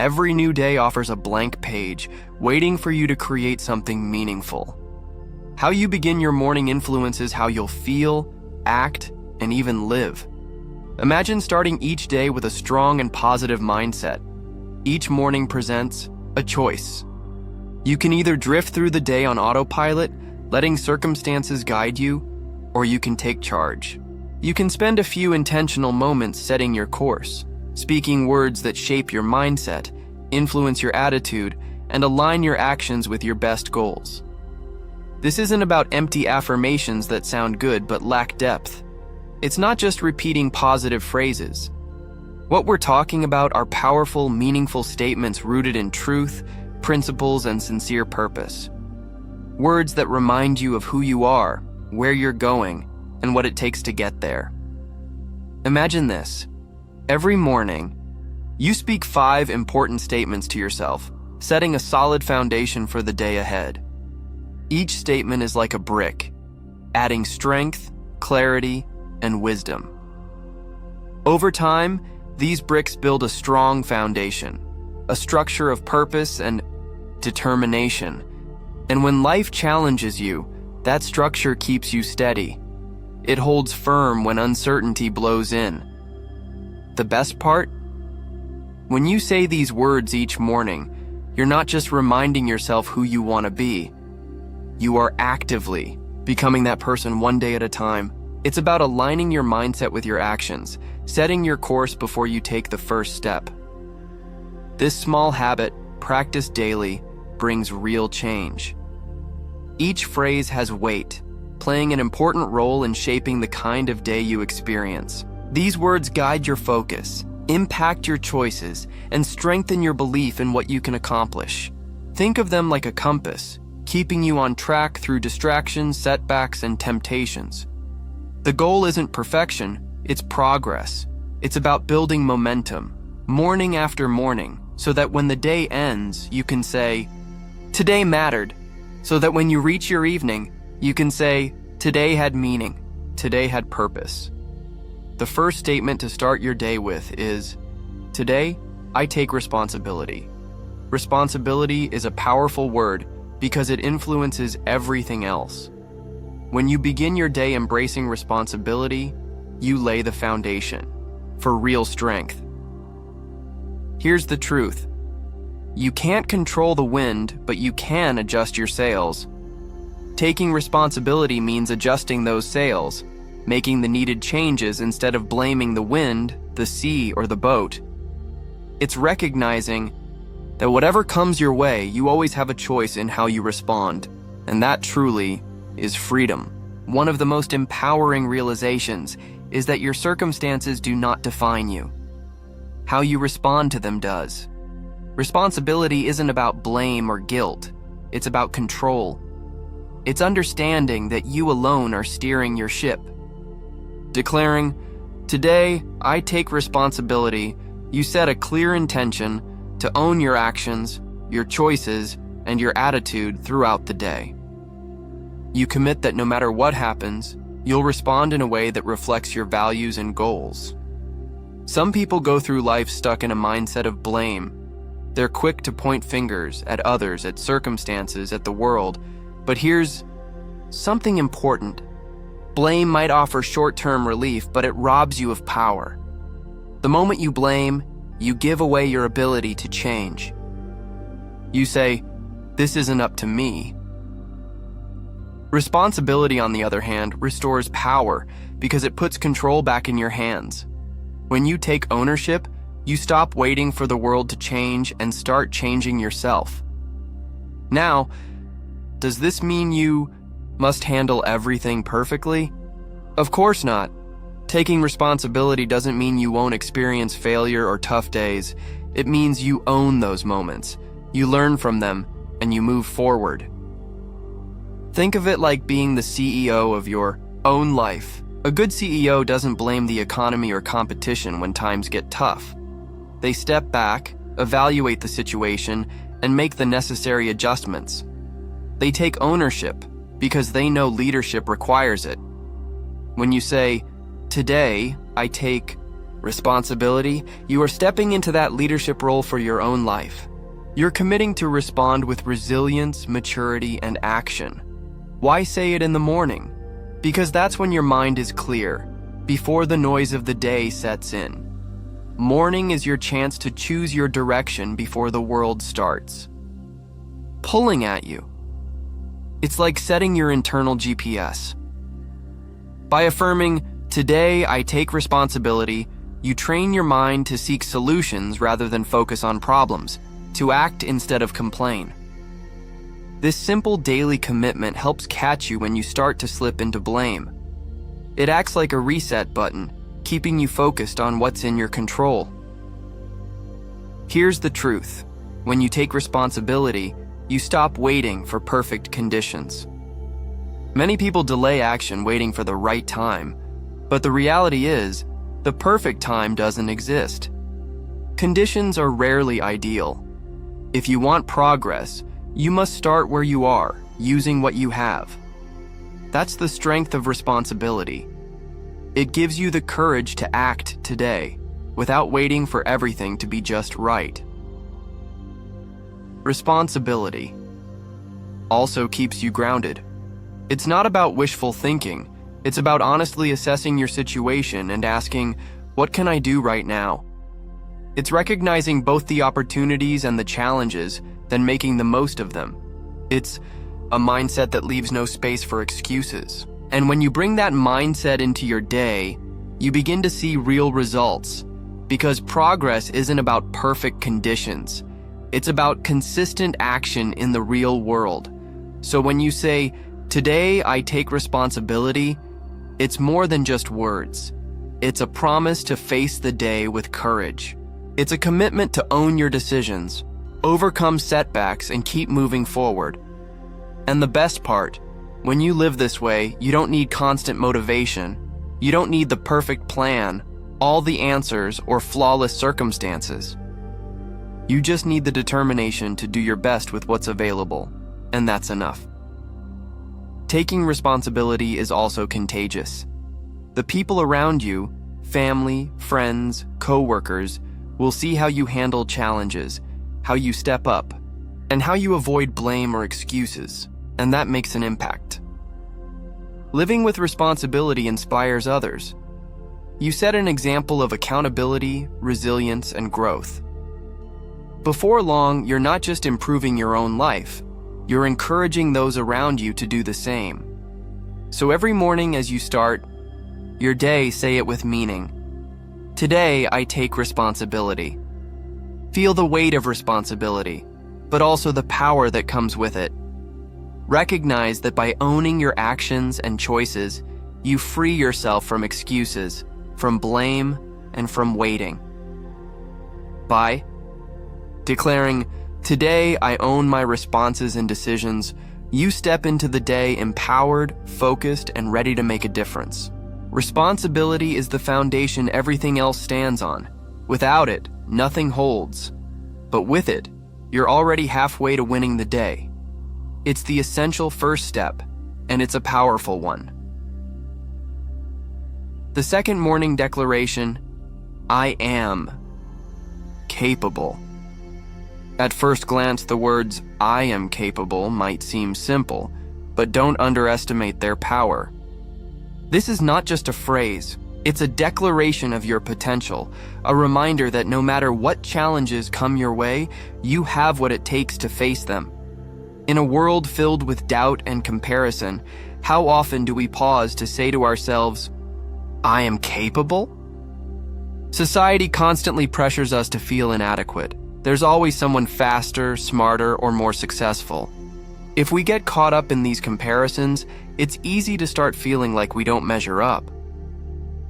Every new day offers a blank page, waiting for you to create something meaningful. How you begin your morning influences how you'll feel, act, and even live. Imagine starting each day with a strong and positive mindset. Each morning presents a choice. You can either drift through the day on autopilot, letting circumstances guide you, or you can take charge. You can spend a few intentional moments setting your course, speaking words that shape your mindset, influence your attitude, and align your actions with your best goals. This isn't about empty affirmations that sound good but lack depth. It's not just repeating positive phrases. What we're talking about are powerful, meaningful statements rooted in truth, principles, and sincere purpose. Words that remind you of who you are, where you're going, and what it takes to get there. Imagine this. Every morning, you speak 5 important statements to yourself, setting a solid foundation for the day ahead. Each statement is like a brick, adding strength, clarity, and wisdom. Over time, these bricks build a strong foundation, a structure of purpose and determination. And when life challenges you, that structure keeps you steady. It holds firm when uncertainty blows in. The best part? When you say these words each morning, you're not just reminding yourself who you want to be. You are actively becoming that person one day at a time. It's about aligning your mindset with your actions, setting your course before you take the first step. This small habit, practiced daily, brings real change. Each phrase has weight, playing an important role in shaping the kind of day you experience. These words guide your focus, impact your choices, and strengthen your belief in what you can accomplish. Think of them like a compass, keeping you on track through distractions, setbacks, and temptations. The goal isn't perfection, it's progress. It's about building momentum, morning after morning, so that when the day ends, you can say, "Today mattered," so that when you reach your evening, you can say, "Today had meaning, today had purpose." The first statement to start your day with is, "Today, I take responsibility." Responsibility is a powerful word because it influences everything else. When you begin your day embracing responsibility, you lay the foundation for real strength. Here's the truth. You can't control the wind, but you can adjust your sails. Taking responsibility means adjusting those sails, making the needed changes instead of blaming the wind, the sea, or the boat. It's recognizing that whatever comes your way, you always have a choice in how you respond, and that truly is freedom. One of the most empowering realizations is that your circumstances do not define you. How you respond to them does. Responsibility isn't about blame or guilt. It's about control. It's understanding that you alone are steering your ship. Declaring, "Today, I take responsibility," you set a clear intention to own your actions, your choices, and your attitude throughout the day. You commit that no matter what happens, you'll respond in a way that reflects your values and goals. Some people go through life stuck in a mindset of blame. They're quick to point fingers at others, at circumstances, at the world. But here's something important. Blame might offer short-term relief, but it robs you of power. The moment you blame, you give away your ability to change. You say, "This isn't up to me." Responsibility, on the other hand, restores power because it puts control back in your hands. When you take ownership, you stop waiting for the world to change and start changing yourself. Now, does this mean you must handle everything perfectly? Of course not. Taking responsibility doesn't mean you won't experience failure or tough days. It means you own those moments, you learn from them, and you move forward. Think of it like being the CEO of your own life. A good CEO doesn't blame the economy or competition when times get tough. They step back, evaluate the situation, and make the necessary adjustments. They take ownership because they know leadership requires it. When you say, "Today, I take Responsibility, you are stepping into that leadership role for your own life. You're committing to respond with resilience, maturity, and action. Why say it in the morning? Because that's when your mind is clear, before the noise of the day sets in. Morning is your chance to choose your direction before the world starts pulling at you. It's like setting your internal GPS. By affirming, "Today I take responsibility," you train your mind to seek solutions rather than focus on problems, to act instead of complain. This simple daily commitment helps catch you when you start to slip into blame. It acts like a reset button, keeping you focused on what's in your control. Here's the truth. When you take responsibility, you stop waiting for perfect conditions. Many people delay action waiting for the right time, but the reality is, the perfect time doesn't exist. Conditions are rarely ideal. If you want progress, you must start where you are, using what you have. That's the strength of responsibility. It gives you the courage to act today, without waiting for everything to be just right. Responsibility also keeps you grounded. It's not about wishful thinking. It's about honestly assessing your situation and asking, what can I do right now? It's recognizing both the opportunities and the challenges, then making the most of them. It's a mindset that leaves no space for excuses. And when you bring that mindset into your day, you begin to see real results. Because progress isn't about perfect conditions. It's about consistent action in the real world. So when you say, "Today I take responsibility," it's more than just words. It's a promise to face the day with courage. It's a commitment to own your decisions, overcome setbacks, and keep moving forward. And the best part, when you live this way, you don't need constant motivation. You don't need the perfect plan, all the answers, or flawless circumstances. You just need the determination to do your best with what's available, and that's enough. Taking responsibility is also contagious. The people around you, family, friends, co-workers, will see how you handle challenges, how you step up, and how you avoid blame or excuses, and that makes an impact. Living with responsibility inspires others. You set an example of accountability, resilience, and growth. Before long, you're not just improving your own life, you're encouraging those around you to do the same. So every morning as you start your day, say it with meaning. Today, I take responsibility. Feel the weight of responsibility, but also the power that comes with it. Recognize that by owning your actions and choices, you free yourself from excuses, from blame, and from waiting. By declaring, "Today I own my responses and decisions," you step into the day empowered, focused, and ready to make a difference. Responsibility is the foundation everything else stands on. Without it, nothing holds. But with it, you're already halfway to winning the day. It's the essential first step, and it's a powerful one. The second morning declaration, I am capable. At first glance, the words, "I am capable," might seem simple, but don't underestimate their power. This is not just a phrase, it's a declaration of your potential, a reminder that no matter what challenges come your way, you have what it takes to face them. In a world filled with doubt and comparison, how often do we pause to say to ourselves, "I am capable"? Society constantly pressures us to feel inadequate. There's always someone faster, smarter, or more successful. If we get caught up in these comparisons, it's easy to start feeling like we don't measure up.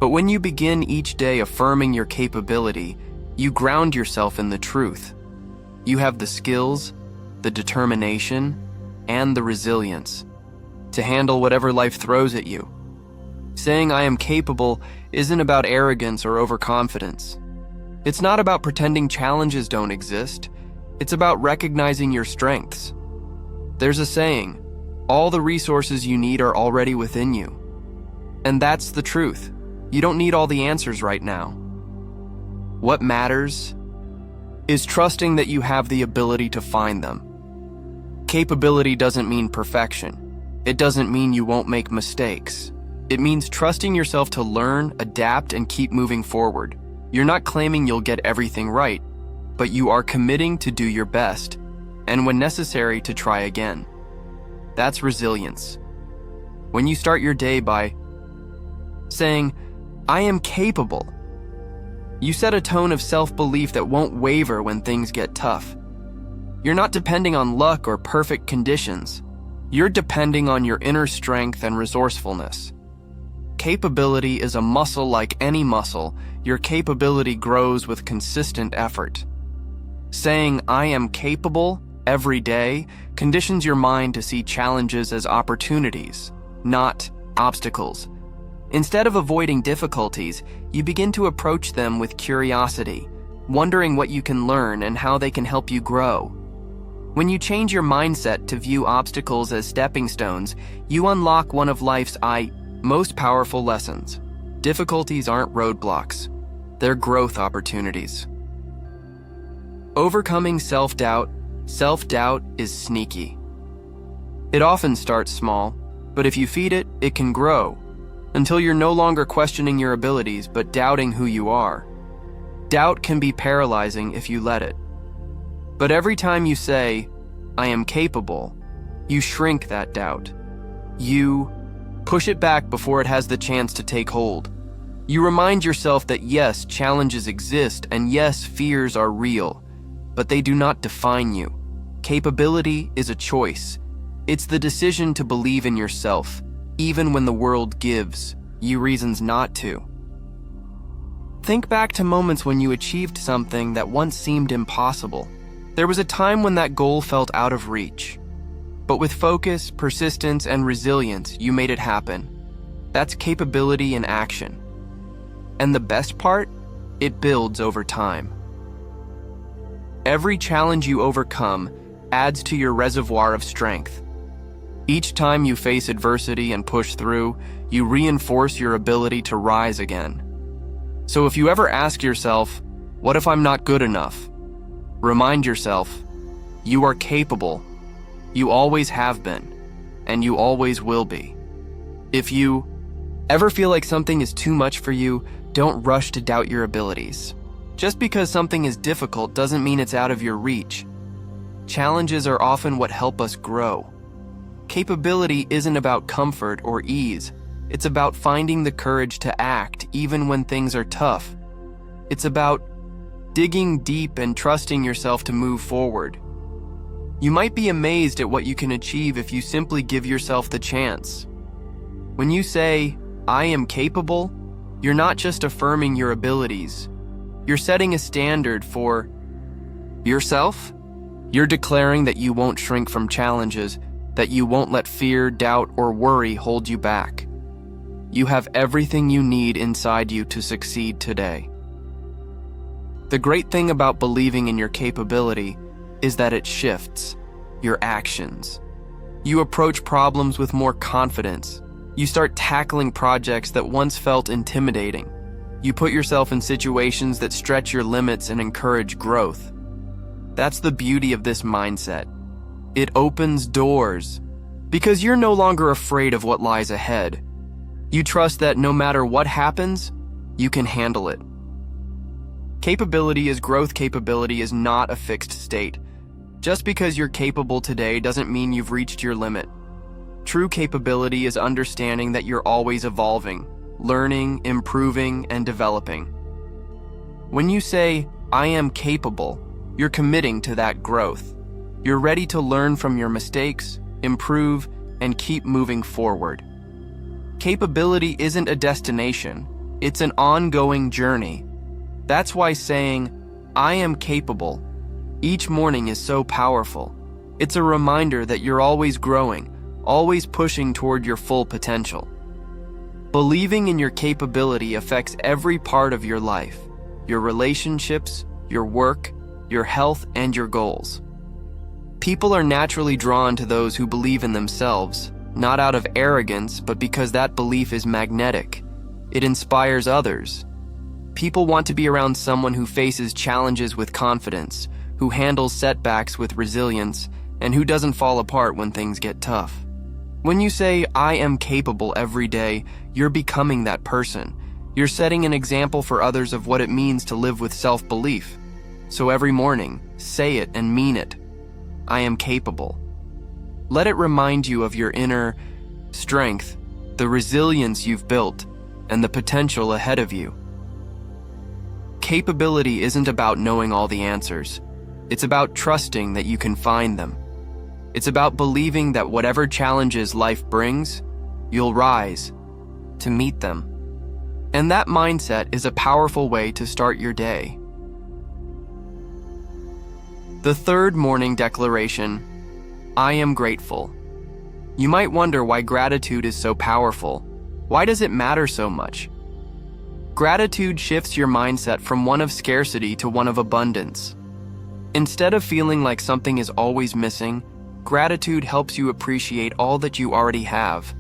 But when you begin each day affirming your capability, you ground yourself in the truth. You have the skills, the determination, and the resilience to handle whatever life throws at you. Saying "I am capable" isn't about arrogance or overconfidence. It's not about pretending challenges don't exist. It's about recognizing your strengths. There's a saying, all the resources you need are already within you. And that's the truth. You don't need all the answers right now. What matters is trusting that you have the ability to find them. Capability doesn't mean perfection. It doesn't mean you won't make mistakes. It means trusting yourself to learn, adapt, and keep moving forward. You're not claiming you'll get everything right, but you are committing to do your best, and when necessary, to try again. That's resilience. When you start your day by saying, "I am capable," you set a tone of self-belief that won't waver when things get tough. You're not depending on luck or perfect conditions. You're depending on your inner strength and resourcefulness. Capability is a muscle like any muscle. Your capability grows with consistent effort. Saying, "I am capable," every day conditions your mind to see challenges as opportunities, not obstacles. Instead of avoiding difficulties, you begin to approach them with curiosity, wondering what you can learn and how they can help you grow. When you change your mindset to view obstacles as stepping stones, you unlock one of life's most powerful lessons. Difficulties aren't roadblocks. They're growth opportunities. Overcoming self-doubt. Self-doubt is sneaky. It often starts small, but if you feed it, it can grow, until you're no longer questioning your abilities but doubting who you are. Doubt can be paralyzing if you let it. But every time you say, "I am capable," you shrink that doubt. You push it back before it has the chance to take hold. You remind yourself that yes, challenges exist and yes, fears are real, but they do not define you. Capability is a choice. It's the decision to believe in yourself, even when the world gives you reasons not to. Think back to moments when you achieved something that once seemed impossible. There was a time when that goal felt out of reach. But with focus, persistence, and resilience, you made it happen. That's capability in action. And the best part? It builds over time. Every challenge you overcome adds to your reservoir of strength. Each time you face adversity and push through, you reinforce your ability to rise again. So if you ever ask yourself, "What if I'm not good enough?" remind yourself, you are capable. You always have been, and you always will be. If you ever feel like something is too much for you, don't rush to doubt your abilities. Just because something is difficult doesn't mean it's out of your reach. Challenges are often what help us grow. Capability isn't about comfort or ease. It's about finding the courage to act even when things are tough. It's about digging deep and trusting yourself to move forward. You might be amazed at what you can achieve if you simply give yourself the chance. When you say, "I am capable," you're not just affirming your abilities. You're setting a standard for yourself. You're declaring that you won't shrink from challenges, that you won't let fear, doubt, or worry hold you back. You have everything you need inside you to succeed today. The great thing about believing in your capability is that it shifts your actions. You approach problems with more confidence. You start tackling projects that once felt intimidating. You put yourself in situations that stretch your limits and encourage growth. That's the beauty of this mindset. It opens doors because you're no longer afraid of what lies ahead. You trust that no matter what happens, you can handle it. Capability is growth. Capability is not a fixed state. Just because you're capable today doesn't mean you've reached your limit. True capability is understanding that you're always evolving, learning, improving, and developing. When you say, "I am capable," you're committing to that growth. You're ready to learn from your mistakes, improve, and keep moving forward. Capability isn't a destination, it's an ongoing journey. That's why saying, "I am capable," each morning is so powerful. It's a reminder that you're always growing, always pushing toward your full potential. Believing in your capability affects every part of your life, your relationships, your work, your health, and your goals. People are naturally drawn to those who believe in themselves, not out of arrogance, but because that belief is magnetic. It inspires others. People want to be around someone who faces challenges with confidence, who handles setbacks with resilience, and who doesn't fall apart when things get tough. When you say, "I am capable" every day, you're becoming that person. You're setting an example for others of what it means to live with self-belief. So every morning, say it and mean it. I am capable. Let it remind you of your inner strength, the resilience you've built, and the potential ahead of you. Capability isn't about knowing all the answers. It's about trusting that you can find them. It's about believing that whatever challenges life brings, you'll rise to meet them. And that mindset is a powerful way to start your day. The third morning declaration, I am grateful. You might wonder why gratitude is so powerful. Why does it matter so much? Gratitude shifts your mindset from one of scarcity to one of abundance. Instead of feeling like something is always missing, gratitude helps you appreciate all that you already have: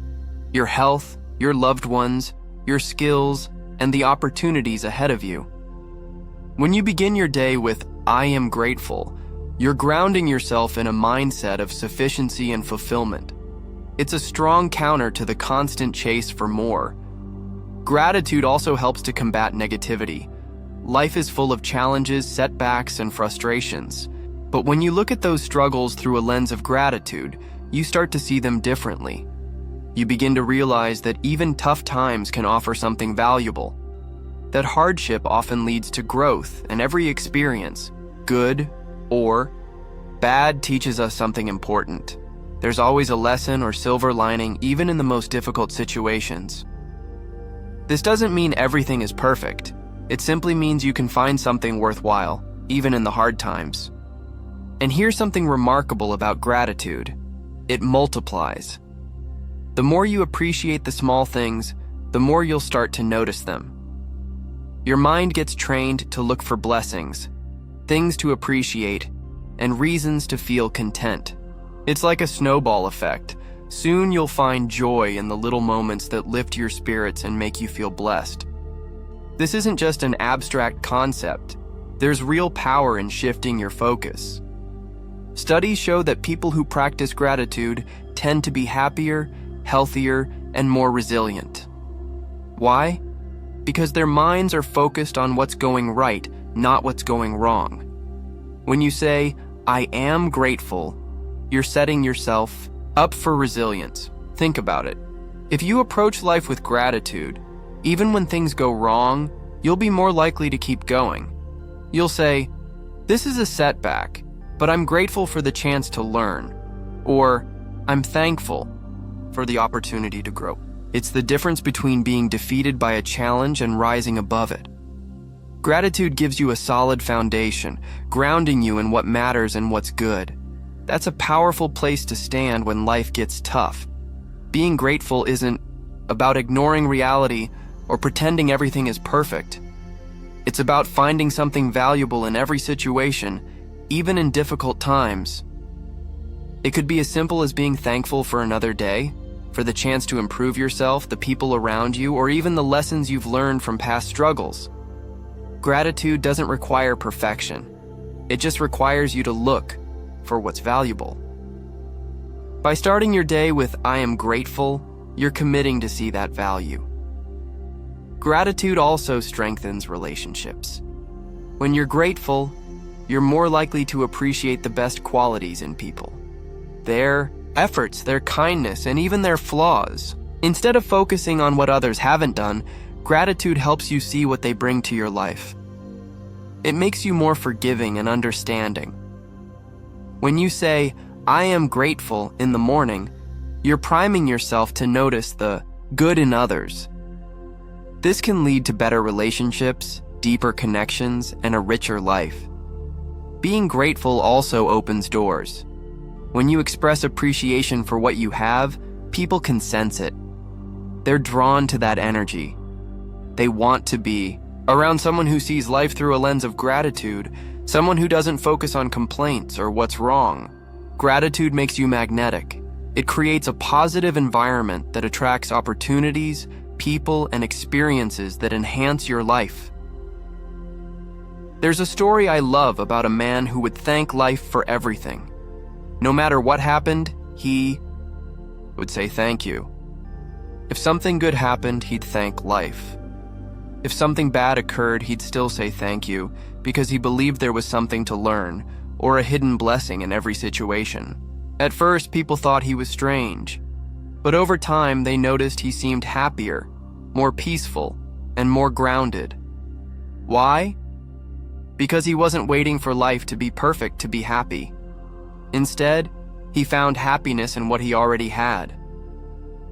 your health, your loved ones, your skills, and the opportunities ahead of you. When you begin your day with, I am grateful, you're grounding yourself in a mindset of sufficiency and fulfillment. It's a strong counter to the constant chase for more. Gratitude also helps to combat negativity. Life is full of challenges, setbacks, and frustrations. But when you look at those struggles through a lens of gratitude, you start to see them differently. You begin to realize that even tough times can offer something valuable. That hardship often leads to growth, and every experience, good or bad, teaches us something important. There's always a lesson or silver lining, even in the most difficult situations. This doesn't mean everything is perfect. It simply means you can find something worthwhile, even in the hard times. And here's something remarkable about gratitude. It multiplies. The more you appreciate the small things, the more you'll start to notice them. Your mind gets trained to look for blessings, things to appreciate, and reasons to feel content. It's like a snowball effect. Soon you'll find joy in the little moments that lift your spirits and make you feel blessed. This isn't just an abstract concept. There's real power in shifting your focus. Studies show that people who practice gratitude tend to be happier, healthier, and more resilient. Why? Because their minds are focused on what's going right, not what's going wrong. When you say, I am grateful, you're setting yourself up for resilience. Think about it. If you approach life with gratitude, even when things go wrong, you'll be more likely to keep going. You'll say, this is a setback, but I'm grateful for the chance to learn. Or, I'm thankful for the opportunity to grow. It's the difference between being defeated by a challenge and rising above it. Gratitude gives you a solid foundation, grounding you in what matters and what's good. That's a powerful place to stand when life gets tough. Being grateful isn't about ignoring reality or pretending everything is perfect. It's about finding something valuable in every situation, even in difficult times. It could be as simple as being thankful for another day, for the chance to improve yourself, the people around you, or even the lessons you've learned from past struggles. Gratitude doesn't require perfection. It just requires you to look for what's valuable. By starting your day with I am grateful, you're committing to see that value. Gratitude also strengthens relationships. When you're grateful, you're more likely to appreciate the best qualities in people. Their efforts, their kindness, and even their flaws. Instead of focusing on what others haven't done, gratitude helps you see what they bring to your life. It makes you more forgiving and understanding. When you say, I am grateful in the morning, you're priming yourself to notice the good in others. This can lead to better relationships, deeper connections, and a richer life. Being grateful also opens doors. When you express appreciation for what you have, people can sense it. They're drawn to that energy. They want to be around someone who sees life through a lens of gratitude, someone who doesn't focus on complaints or what's wrong. Gratitude makes you magnetic. It creates a positive environment that attracts opportunities, people, and experiences that enhance your life. There's a story I love about a man who would thank life for everything. No matter what happened, he would say thank you. If something good happened, he'd thank life. If something bad occurred, he'd still say thank you because he believed there was something to learn or a hidden blessing in every situation. At first, people thought he was strange, but over time, they noticed he seemed happier, more peaceful, and more grounded. Why? Because he wasn't waiting for life to be perfect to be happy. Instead, he found happiness in what he already had.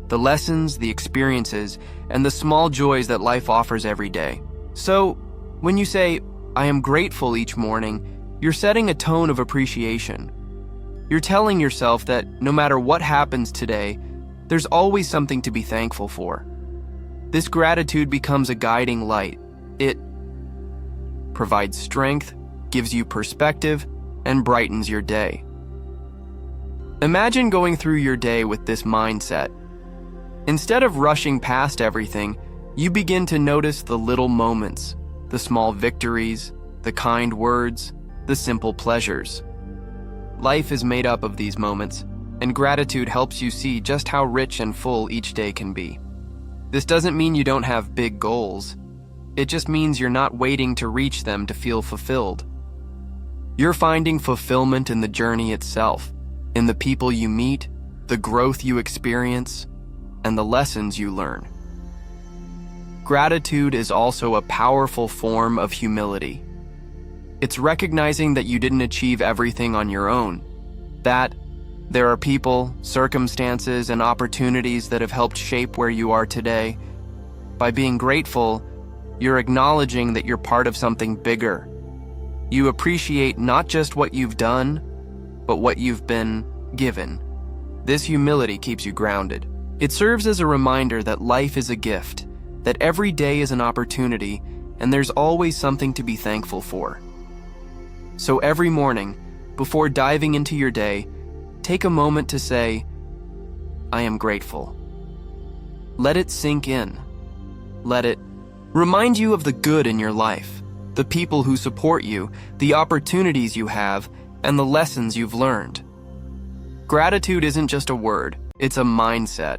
The lessons, the experiences, and the small joys that life offers every day. So, when you say, "I am grateful" each morning, you're setting a tone of appreciation. You're telling yourself that no matter what happens today, there's always something to be thankful for. This gratitude becomes a guiding light. It provides strength, gives you perspective, and brightens your day. Imagine going through your day with this mindset. Instead of rushing past everything, you begin to notice the little moments, the small victories, the kind words, the simple pleasures. Life is made up of these moments, and gratitude helps you see just how rich and full each day can be. This doesn't mean you don't have big goals. It just means you're not waiting to reach them to feel fulfilled. You're finding fulfillment in the journey itself, in the people you meet, the growth you experience, and the lessons you learn. Gratitude is also a powerful form of humility. It's recognizing that you didn't achieve everything on your own, that there are people, circumstances, and opportunities that have helped shape where you are today. By being grateful, you're acknowledging that you're part of something bigger. You appreciate not just what you've done, but what you've been given. This humility keeps you grounded. It serves as a reminder that life is a gift, that every day is an opportunity, and there's always something to be thankful for. So every morning, before diving into your day, take a moment to say, "I am grateful." Let it sink in. Let it remind you of the good in your life, the people who support you, the opportunities you have, and the lessons you've learned. Gratitude isn't just a word, it's a mindset.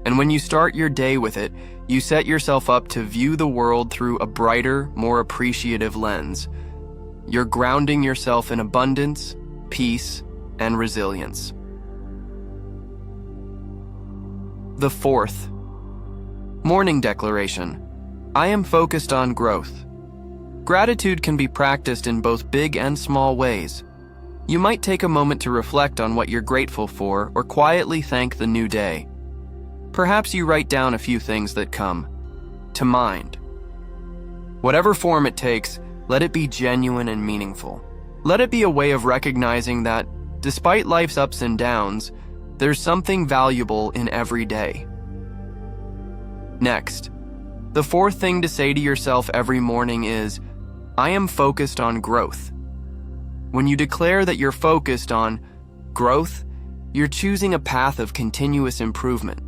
And when you start your day with it, you set yourself up to view the world through a brighter, more appreciative lens. You're grounding yourself in abundance, peace, and resilience. The fourth morning declaration: I am focused on growth. Gratitude can be practiced in both big and small ways. You might take a moment to reflect on what you're grateful for or quietly thank the new day. Perhaps you write down a few things that come to mind. Whatever form it takes, let it be genuine and meaningful. Let it be a way of recognizing that, despite life's ups and downs, there's something valuable in every day. Next, the fourth thing to say to yourself every morning is, I am focused on growth. When you declare that you're focused on growth, you're choosing a path of continuous improvement.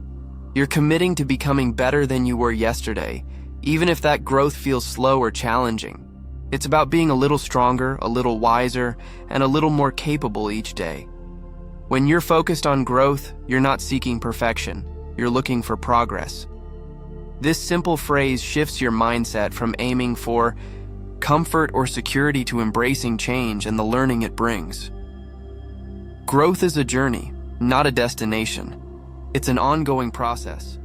You're committing to becoming better than you were yesterday, even if that growth feels slow or challenging. It's about being a little stronger, a little wiser, and a little more capable each day. When you're focused on growth, you're not seeking perfection. You're looking for progress. This simple phrase shifts your mindset from aiming for comfort or security to embracing change and the learning it brings. Growth is a journey, not a destination. It's an ongoing process.